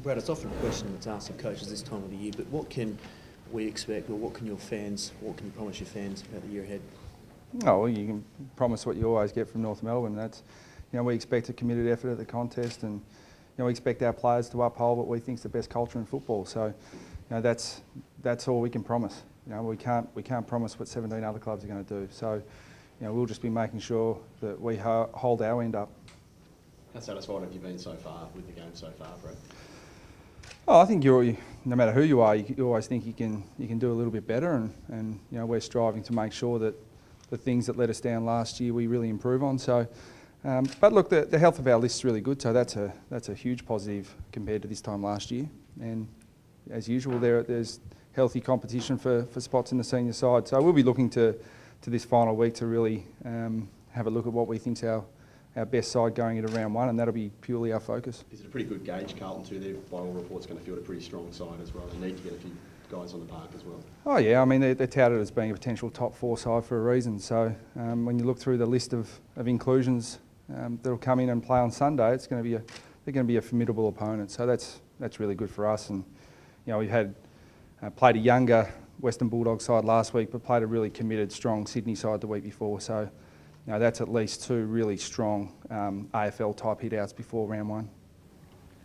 Brad, it's often a question that's asked of coaches this time of the year, but what can we expect, or what can you promise your fans about the year ahead? Oh, well, you can promise what you always get from North Melbourne. That's, we expect a committed effort at the contest, and we expect our players to uphold what we think is the best culture in football. So, that's all we can promise. We can't promise what 17 other clubs are going to do. So, we'll just be making sure that we hold our end up. How satisfied have you been so far with the game so far, Brett? Oh, I think no matter who you are, you always think you can do a little bit better, and we're striving to make sure that the things that let us down last year we really improve on. So, but look, the health of our list is really good, so that's a huge positive compared to this time last year. And as usual, there's healthy competition for spots in the senior side. So we'll be looking to this final week to really have a look at what we think's our best side going into round one, and that'll be purely our focus. Is it a pretty good gauge, Carlton, too? Their final report's going to field a pretty strong side as well. They need to get a few guys on the park as well. Oh yeah, I mean they're touted as being a potential top 4 side for a reason. So when you look through the list of inclusions that'll come in and play on Sunday, they're going to be a formidable opponent. So that's really good for us. And we've had played a younger Western Bulldogs side last week, but played a really committed, strong Sydney side the week before. So that's at least 2 really strong AFL type hit-outs before round 1.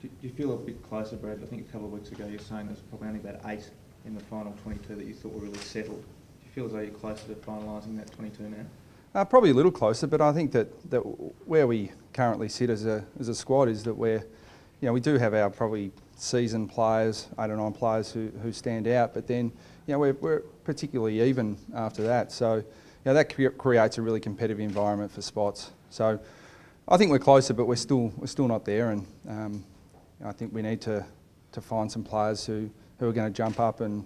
Do you feel a bit closer, Brad? I think a couple of weeks ago you were saying there's probably only about 8 in the final 22 that you thought were really settled. Do you feel as though you're closer to finalising that 22 now? Probably a little closer, but I think that where we currently sit as a squad is that we do have our probably seasoned players, 8 or 9 players who stand out, but then we're particularly even after that. So that creates a really competitive environment for spots. So I think we're closer, but we're still not there, and I think we need to find some players who are going to jump up and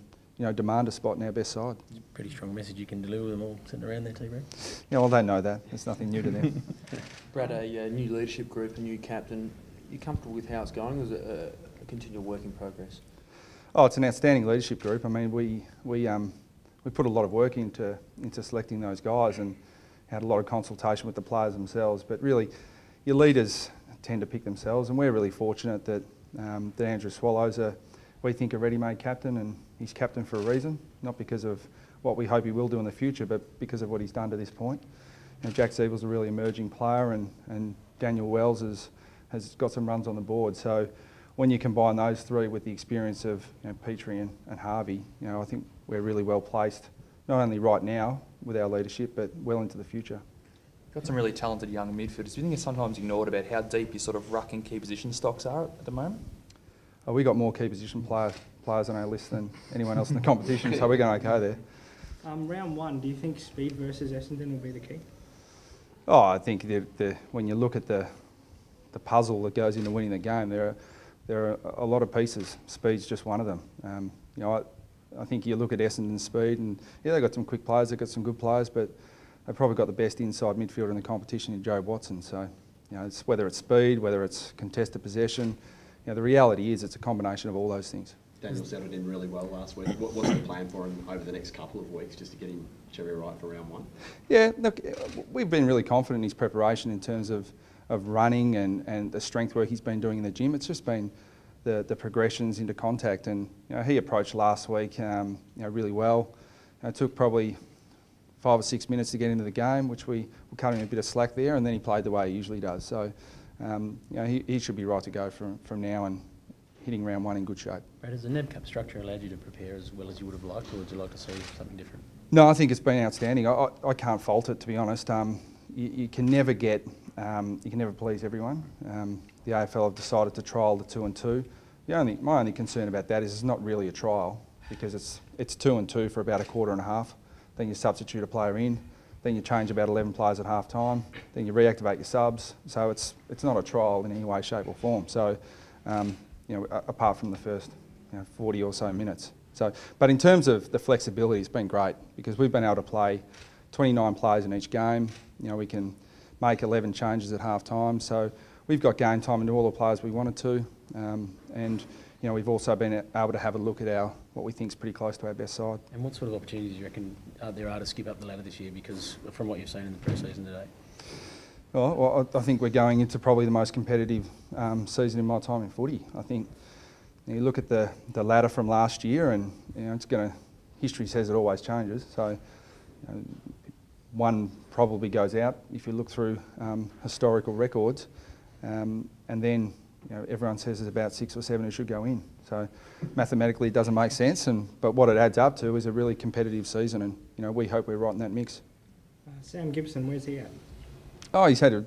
demand a spot in our best side. It's a pretty strong message you can deliver with them all sitting around there, Brad. Yeah, well, they know that. It's nothing new to them. Brad, a new leadership group, a new captain. Are you comfortable with how it's going, or is it a continual work in progress? Oh, it's an outstanding leadership group. I mean, we put a lot of work into selecting those guys and had a lot of consultation with the players themselves. But really, your leaders tend to pick themselves, and we're really fortunate that Andrew Swallow's we think a ready-made captain, and he's captain for a reason, not because of what we hope he will do in the future, but because of what he's done to this point. Jack Siebel's a really emerging player, and Daniel Wells has got some runs on the board. So when you combine those 3 with the experience of Petrie and Harvey, I think we're really well placed, not only right now with our leadership, but well into the future. You've got some really talented young midfielders. Do you think it's sometimes ignored about how deep your sort of ruck and key position stocks are at the moment? Oh, we got more key position players on our list than anyone else in the competition, so we're going okay there. Round 1, do you think speed versus Essendon will be the key? Oh, I think when you look at the puzzle that goes into winning the game, there are a lot of pieces. Speed's just one of them. I think you look at Essendon's speed, and they've got some quick players, they've got some good players, but they've probably got the best inside midfielder in the competition in Joe Watson. So, it's whether it's speed, whether it's contested possession, the reality is it's a combination of all those things. Daniel settled in really well last week. What's the plan for him over the next couple of weeks just to get him cherry right for round 1? Yeah, look, we've been really confident in his preparation in terms of running and the strength work he's been doing in the gym. It's just been the progressions into contact, and he approached last week really well. It took probably 5 or 6 minutes to get into the game, which we were cutting a bit of slack there, and then he played the way he usually does. So he should be right to go from now and hitting round 1 in good shape. Brad, has the NEB Cup structure allowed you to prepare as well as you would have liked, or would you like to see something different? No, I think it's been outstanding. I can't fault it, to be honest. You can never please everyone. The AFL have decided to trial the 2 and 2. My only concern about that is it's not really a trial, because it's 2 and 2 for about a quarter and a half. Then you substitute a player in, then you change about 11 players at half time, then you reactivate your subs. So it's not a trial in any way, shape or form. So apart from the first 40 or so minutes. So, but in terms of the flexibility, it's been great, because we've been able to play 29 players in each game. We can make 11 changes at half time. So we've got game time into all the players we wanted to, and we've also been able to have a look at what we think is pretty close to our best side. And what sort of opportunities do you reckon there are to skip up the ladder this year, because from what you've seen in the pre-season today? Well, I think we're going into probably the most competitive season in my time in footy. I think You look at the ladder from last year, and it's going to. History says it always changes. So one probably goes out if you look through historical records, and then everyone says there's about 6 or 7 who should go in. So mathematically it doesn't make sense, but what it adds up to is a really competitive season, and we hope we're right in that mix. Sam Gibson, where's he at? Oh, he's had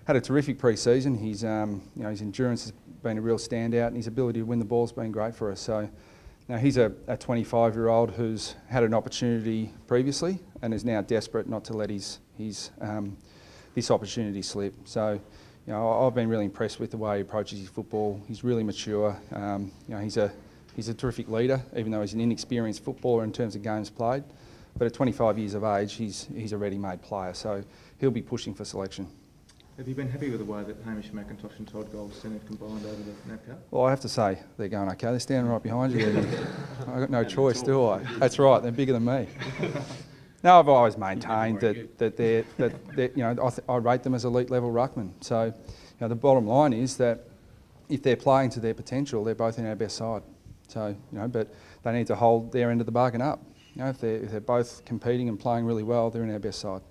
a terrific pre-season. His endurance has been a real standout, and his ability to win the ball's been great for us. So now he's a 25-year-old who's had an opportunity previously and is now desperate not to let this opportunity slip. So I've been really impressed with the way he approaches his football. He's really mature. He's a terrific leader, even though he's an inexperienced footballer in terms of games played. But at 25 years of age, he's a ready-made player, so he'll be pushing for selection. Have you been happy with the way that Hamish McIntosh and Todd Goldstein have combined over the NAB Cup? Well, I have to say, they're going okay. They're standing right behind you. I've got no choice, do I? That's right, they're bigger than me. No, I've always maintained that I rate them as elite level ruckmen. So the bottom line is that if they're playing to their potential, they're both in our best side. So but they need to hold their end of the bargain up. If they're both competing and playing really well, they're in our best side.